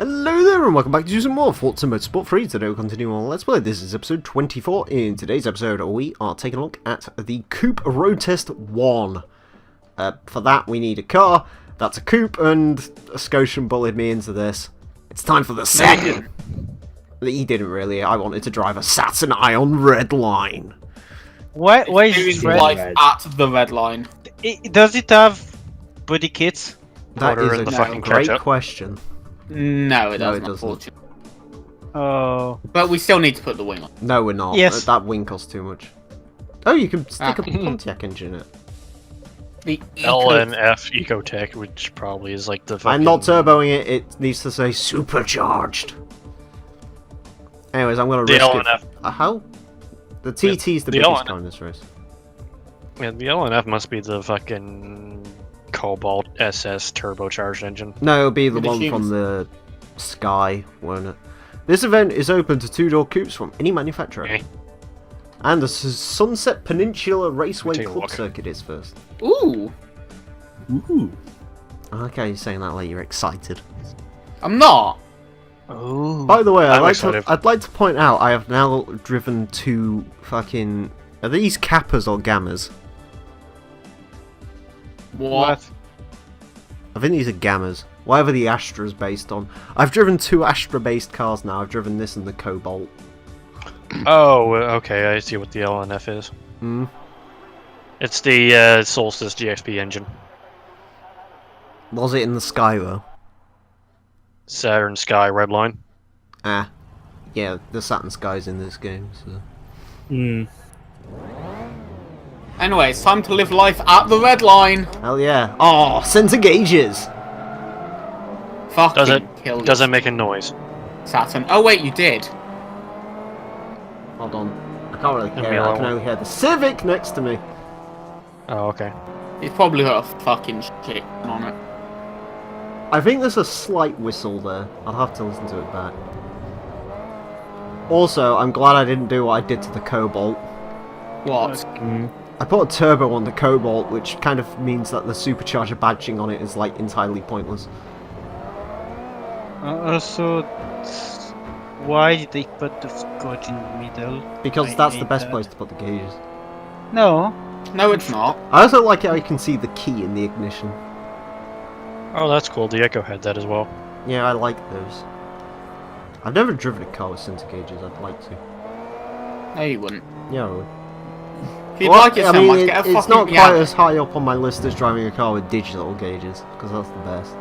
Hello there and welcome back to some more Forza Motorsport 3. Today we'll continue on Let's Play. This is episode 24. In today's episode we are taking a look at the Coupe Road Test 1. For that we need a car, that's a Coupe, and a Scotian bullied me into this. It's time for the Saturn! He didn't really, I wanted to drive a Saturn Ion Red Line. Why is it red? Life at the red line. Does it have body kits? That is a fucking great ketchup? question. No, it No, it doesn't, doesn't. unfortunately. Oh. But we still need to put the wing on. No, we're not. Yes. That wing costs too much. Oh, you can stick a Ah. Pontiac engine in it. The LNF Ecotech, which probably is like the fucking... I'm not turboing it, it needs to say supercharged. Anyways, I'm gonna The risk LNF. it. How? The TT's the the biggest LNF. car in this race. Yeah, the LNF must be the fucking Cobalt SS turbocharged engine. No, it'll be the The one Humes. from the Sky, won't it? This event is open to two-door coupes from any manufacturer. Okay. And the Sunset Peninsula Raceway Take a Club look. circuit is first. Ooh, I like how you're saying that like you're excited. I'm not. Oh. By the way, I'm I'd excited. like to point out I have now driven two fucking... Are these Kappas or Gammas? What? I think these are Gammas. Whatever the Astra's based on. I've driven two Astra-based cars now. I've driven this and the Cobalt. Oh, okay, I see what the LNF is. Hmm. It's the Solstice GXP engine. Was it in the Sky, though? Saturn Sky Redline. Ah. Yeah, the Saturn Sky's in this game, so... Anyway, it's time to live life at the red line. Hell yeah. Oh, centre gauges! Fucking kill Does it make a noise? Saturn. Oh wait, you did. Hold on. I can't really hear it. Emile. I can only hear the Civic next to me. Oh, okay. It's probably got a fucking shit on it. I think there's a slight whistle there. I'll have to listen to it back. Also, I'm glad I didn't do what I did to the Cobalt. What? I put a turbo on the Cobalt, which kind of means that the supercharger badging on it is like entirely pointless. Also, why did they put the scotch in the middle? Because I that's the hate best that. place to put the gauges. No. No, it's not. I also like how you can see the key in the ignition. Oh, that's cool. The Echo had that as well. Yeah, I like those. I've never driven a car with center gauges. I'd like to. No, you wouldn't. Yeah, I would. If you'd Well, like it so much, get a it's fucking not quite Yaris. as high up on my list as driving a car with digital gauges, because that's the best.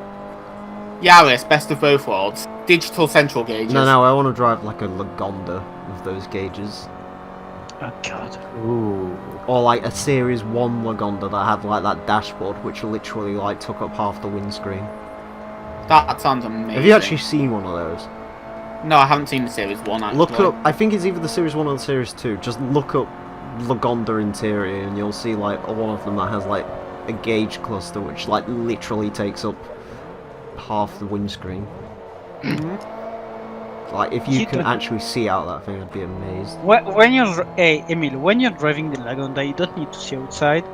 Yaris, best of both worlds. Digital central gauges. No, I want to drive like a Lagonda with those gauges. Oh god. Ooh. Or like a Series 1 Lagonda that had like that dashboard which literally like took up half the windscreen. That sounds amazing. Have you actually seen one of those? No, I haven't seen the Series 1 actually. Look up, I think it's either the Series 1 or the Series 2, just look up Lagonda interior and you'll see like one of them that has like a gauge cluster which like literally takes up half the windscreen. Like if you You can don't- actually see out that thing, I'd be amazed. When you're, hey Emile, when you're driving the Lagonda, you don't need to see outside.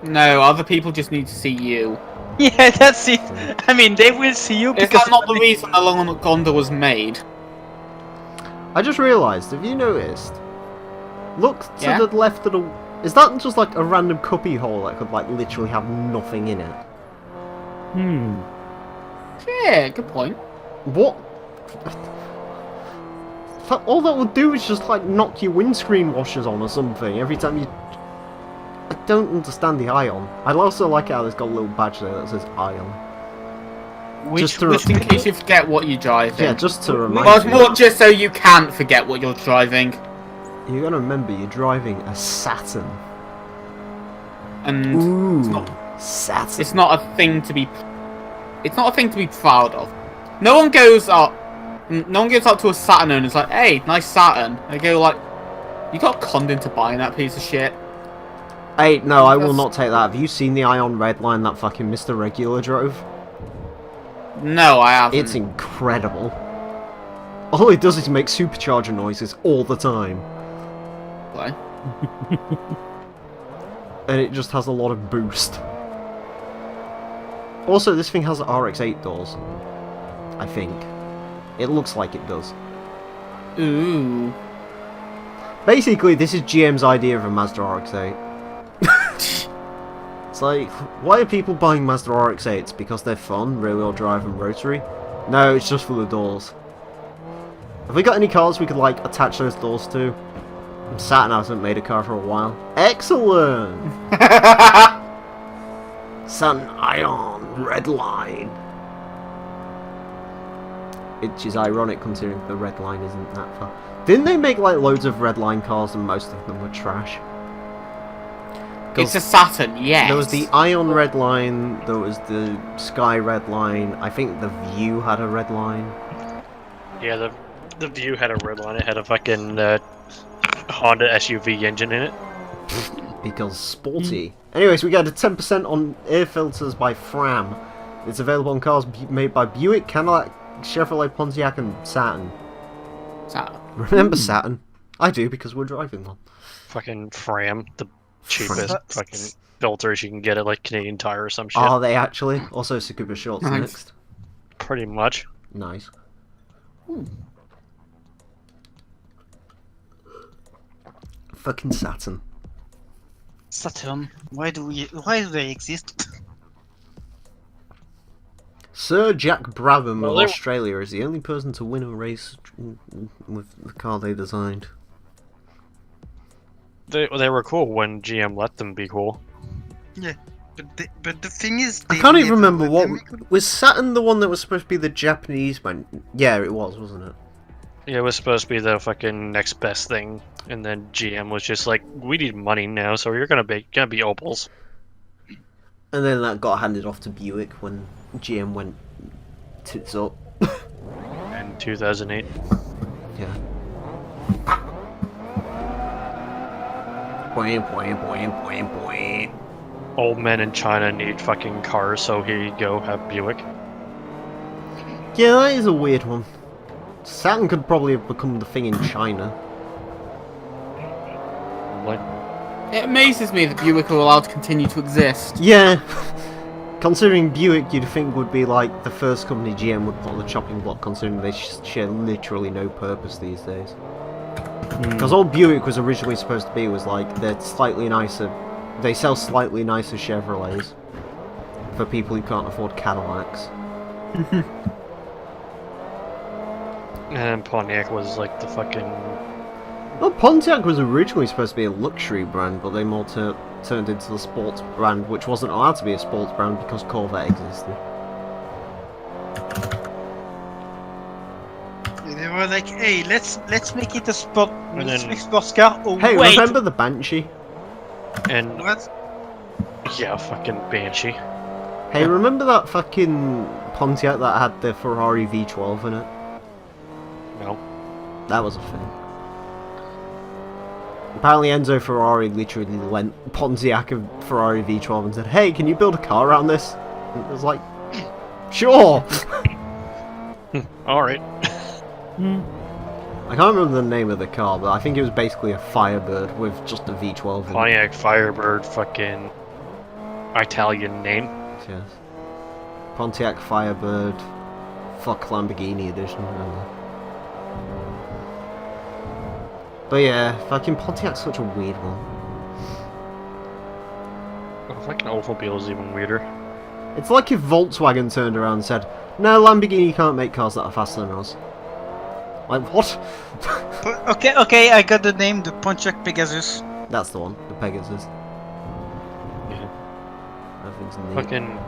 No, other people just need to see you. Yeah, that's it. I mean, they will see you Is because that not the reason the Lagonda was made? I just realised, have you noticed? Look to Yeah? the left of the... Is that just like a random cuppy hole that could like literally have nothing in it? Yeah, good point. What? All that would do is just like knock your windscreen washers on or something every time you... I don't understand the Ion. I also like how there's got a little badge there that says Ion. which Just in case you forget what you're driving. Yeah, just to remind Well, it's you. more just so you can't forget what you're driving. You gotta remember, you're driving a Saturn. And Ooh, Saturn. it's not a thing to be... It's not a thing to be proud of. No one goes up to a Saturn and is like, hey, nice Saturn. They go like, you got conned into buying that piece of shit. Hey, no, I will not take that. Have you seen the Ion Red Line that fucking Mr. Regular drove? No, I haven't. It's incredible. All it does is make supercharger noises all the time. Why? And it just has a lot of boost. Also, this thing has RX-8 doors. I think. It looks like it does. Ooh. Basically, this is GM's idea of a Mazda RX-8. It's like, why are people buying Mazda RX-8s? Because they're fun, rear-wheel drive and rotary? No, it's just for the doors. Have we got any cars we could, like, attach those doors to? Saturn hasn't made a car for a while. Excellent! Saturn Ion Red Line. Which is ironic considering the red line isn't that far. Didn't they make like loads of red line cars and most of them were trash? It's a Saturn, yes. There was the Ion red line, there was the Sky red line, I think the View had a red line. Yeah, the View had a red line. It had a fucking Honda SUV engine in it. Because sporty. Anyways, we get a 10% on air filters by Fram. It's available on cars made by Buick, Cadillac, Chevrolet, Pontiac and Saturn. Saturn. Remember Saturn? I do because we're driving one. Fucking Fram, the cheapest fucking filters you can get at like Canadian Tire or some shit. Are they actually? Also Tsukuba shorts next. Pretty much. Nice. Fucking Saturn. Saturn. Why do they exist? Sir Jack Brabham Well, of they- Australia is the only person to win a race with the car they designed. They were cool when GM let them be cool. Yeah, but the thing is, I they can't even never remember let what them- was Saturn the one that was supposed to be the Japanese one. Yeah, it was, wasn't it? Yeah, it was supposed to be the fucking next best thing, and then GM was just like, "We need money now, so you're gonna be Opals." And then that got handed off to Buick when GM went tits up. In 2008. Yeah. Boing. Old men in China need fucking cars, so here you go, have Buick. Yeah, that is a weird one. Saturn could probably have become the thing in China. Like, It amazes me that Buick are allowed to continue to exist. Yeah. Considering Buick, you'd think would be like the first company GM would put on the chopping block, considering they share literally no purpose these days. Because all Buick was originally supposed to be was like, they're slightly nicer, they sell slightly nicer Chevrolets for people who can't afford Cadillacs. and Pontiac was like the fucking... Well, Pontiac was originally supposed to be a luxury brand, but they more turned into the sports brand, which wasn't allowed to be a sports brand because Corvette existed. They were like, hey, let's make it a sport, And let's then- make sports car. Oh Hey, wait, remember the Banshee? And, what? yeah, fucking Banshee. Hey, remember that fucking Pontiac that had the Ferrari V12 in it? No. That was a thing. Apparently Enzo Ferrari literally lent Pontiac a Ferrari V12 and said, hey, can you build a car around this? And it was like, sure! Alright. I can't remember the name of the car, but I think it was basically a Firebird with just a V12 in it. Pontiac Firebird, fucking Italian name. Yes. Pontiac Firebird, fuck Lamborghini edition. But yeah, fucking Pontiac's such a weird one. Oh, fucking Oldsmobile is even weirder. It's like if Volkswagen turned around and said, no, Lamborghini can't make cars that are faster than us. Like, what? Okay, I got the name, the Pontiac Pegasus. That's the one, the Pegasus. Yeah. That thing's neat. Fucking...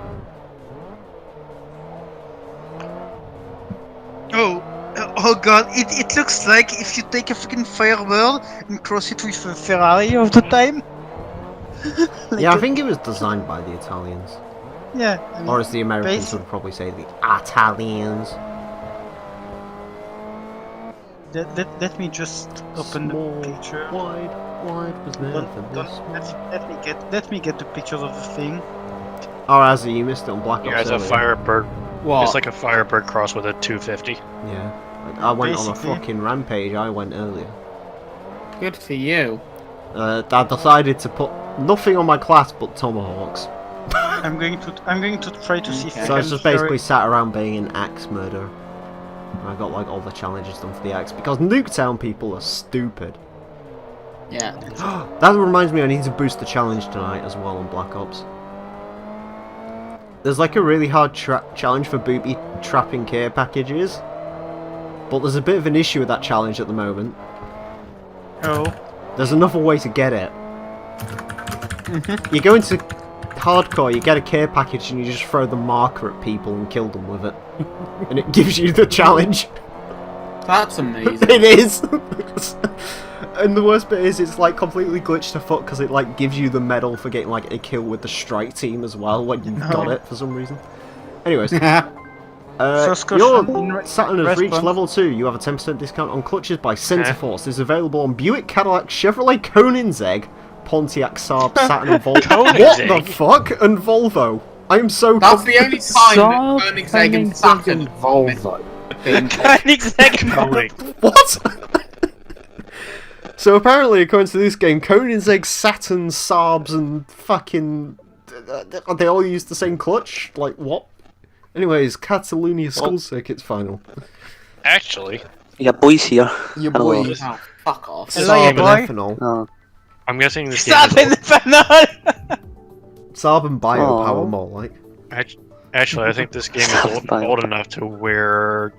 Oh god, it looks like if you take a fucking Firebird and cross it with a Ferrari of the time. Like Yeah, I a- think it was designed by the Italians. Yeah. I mean, Or as the Americans basi- would probably say, the Italians. let me just open Small, the picture. wide was never this small. Let me get the pictures of the thing. Oh, Azzy, you missed it on Black Ops. Yeah, it's a earlier. Firebird. What? It's like a Firebird cross with a 250. Yeah. I went on a Basically. fucking rampage, I went earlier. Good for you. I decided to put nothing on my class but Tomahawks. I'm going to try to see if Okay. I So I can just hear basically it. sat around being an axe murderer. And I got like all the challenges done for the axe because Nuketown people are stupid. Yeah. That reminds me, I need to boost the challenge tonight as well on Black Ops. There's like a really hard challenge for booby trapping care packages, but there's a bit of an issue with that challenge at the moment. Oh. There's another way to get it. You go into hardcore, you get a care package and you just throw the marker at people and kill them with it. And it gives you the challenge. That's amazing. It is! And the worst bit is it's like completely glitched to fuck because it like gives you the medal for getting like a kill with the strike team as well when you've got it for some reason. Anyways. First Your question, Saturn has reached response. level 2. You have a 10% discount on clutches by Centreforce. This is available on Buick, Cadillac, Chevrolet Koenigsegg, Pontiac, Saab, Saturn, and Volvo. What the fuck? And Volvo. I am so That's the only time Saab, that Koenigsegg and Saturn and Volvo. Koenigsegg. What? So apparently, according to this game, Koenigsegg, Saturn, Saabs, and fucking... they all use the same clutch? Like, what? Anyways, Catalunya school circuits final. Actually, Yeah, boys here. Your Hello. boys. Oh, fuck off. Hello, Saab boy. and ethanol. Oh. I'm guessing this game Stop in is the final. Saab and biopower, Aw. more like. actually, I think this game is old enough to where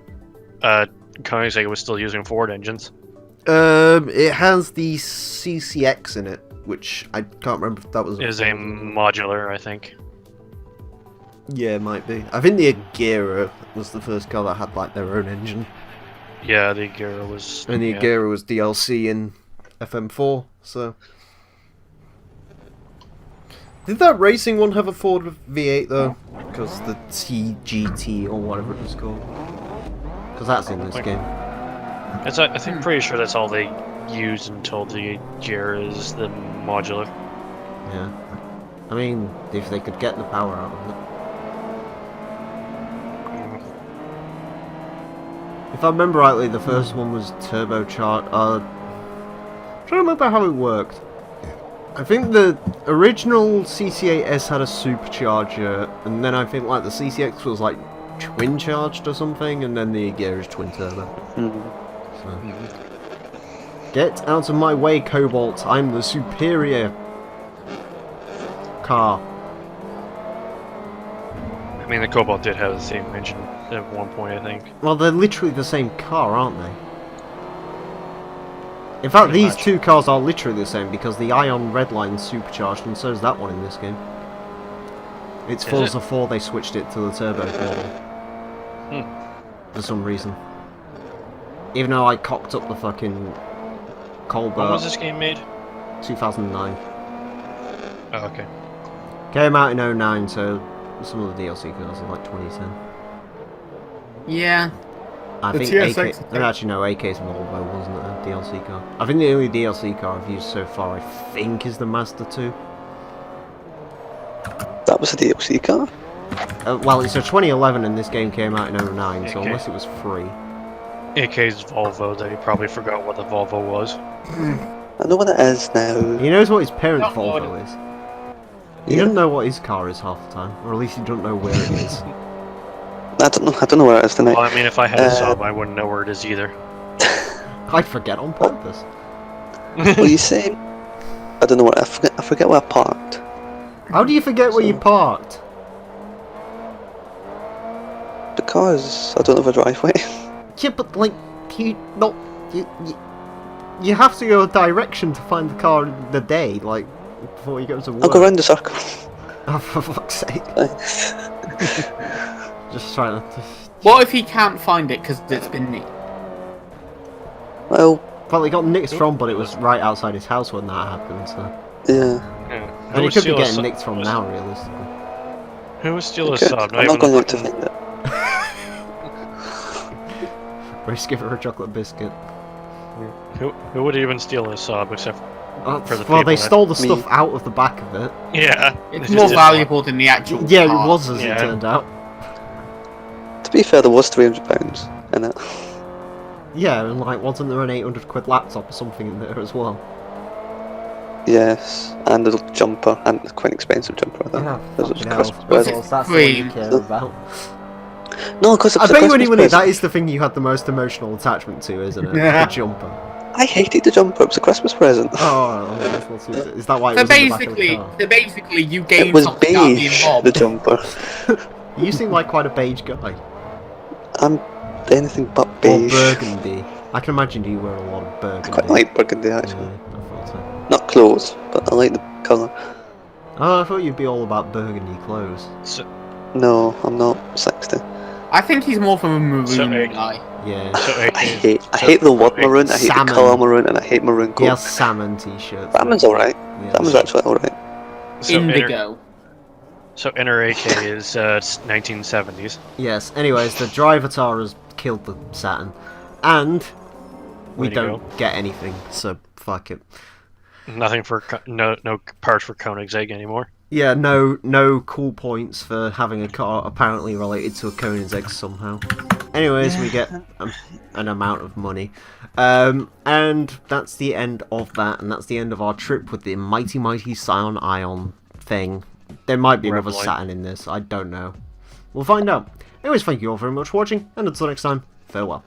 Koenigsegg was still using Ford engines. It has the CCX in it, which I can't remember if that was... Is a modular, I think. Yeah, it might be. I think the Agera was the first car that had like their own engine. Yeah, the Agera was. And the yeah. Agera was DLC in FM4, so... Did that racing one have a Ford V8 though? Because the TGT or whatever it was called. Because that's in this game. I think pretty sure that's all they use until the Agera is the modular. Yeah. I mean, if they could get the power out of it. If I remember rightly, the first one was turbocharged. I'm trying to remember how it worked. I think the original CC8S had a supercharger, and then I think like the CCX was like twin charged or something, and then the Agera is twin turbo. So. Get out of my way, Cobalt. I'm the superior car. I mean, the Cobalt did have the same engine at one point, I think. Well, they're literally the same car, aren't they? In fact, Pretty these much. two cars are literally the same because the Ion Redline's supercharged, and so is that one in this game. It's Is Forza it? 4, they switched it to the turbo model. For some reason. Even though I cocked up the fucking Colbert. When was this game made? 2009. Oh, okay. Came out in 09, so some of the DLC cars are like 2010. Yeah. I The think TSX AK... No, actually, no, AK's Volvo, wasn't it? A DLC car. I think the only DLC car I've used so far, I think, is the Mazda 2. That was a DLC car? Well, it's a 2011 and this game came out in 09, so Okay. unless it was free. AK's Volvo, they probably forgot what the Volvo was. I know what it is now. He knows what his parents' Not what Volvo is. He Yeah. doesn't know what his car is half the time, or at least he doesn't know where it is. I don't know where it is tonight. Well, I mean, if I had a Saab, I wouldn't know where it is either. I forget on purpose. Well, you say... I don't know where... I forget where I parked. How do you forget where you parked? Because I don't have a driveway. Yeah, but like, you have to go a direction to find the car in the day, like, before you go to work. I'll go round the circle. Oh, for fuck's sake. Just trying to... What if he can't find it because it's been nicked? Well, Well, he got nicked from, but it was right outside his house when that happened, so... yeah. Yeah. And he would could be steal a getting Saab- nicked from now, realistically. Who would steal a Okay. Saab? I'm not going out to find it. Or just give her a chocolate biscuit. Who would even steal a Saab except for the Well, they people stole the Me. stuff out of the back of it. Yeah. It's they more just did valuable than the actual Yeah, car. it was, as Yeah. it turned out. To be fair, there was £300 in it. Yeah, and like, wasn't there an 800 quid laptop or something in there as well? Yes, and the jumper, and the quite expensive jumper. I think. This was a Christmas present. That's the one you care about. No, because I bet you any money that is the thing you had the most emotional attachment to, isn't it? Yeah. The jumper. I hated the jumper. It was a Christmas present. Oh, is that why it So was in the back of the car? basically, you It gained was something out of being beige. robbed. The jumper. You seem like quite a beige guy. I'm anything but Or beige. burgundy. I can imagine you wear a lot of I burgundy. quite like burgundy actually. Yeah, I thought so. Not clothes, but I like the colour. Oh, I thought you'd be all about burgundy clothes. So, No, I'm not 60. I think he's more from a maroon So, guy. Yeah. so I AK, hate the word maroon. I hate Salmon. the colour maroon, and I hate maroon He coat. has salmon t-shirts. Salmon's alright. Yeah. Salmon's actually alright. so Indigo. So Inner AK is 1970s. Yes, anyways, the Drivatar has killed the Saturn. And we Way to don't get anything, so fuck it. Nothing for no parts for Koenigsegg anymore. Yeah, no cool points for having a car apparently related to a Koenigsegg somehow. Anyways, we get an amount of money. And that's the end of that, and that's the end of our trip with the mighty Scion Ion thing. There might be another Revline. Saturn in this, I don't know. We'll find out. Anyways, thank you all very much for watching, and until next time, farewell.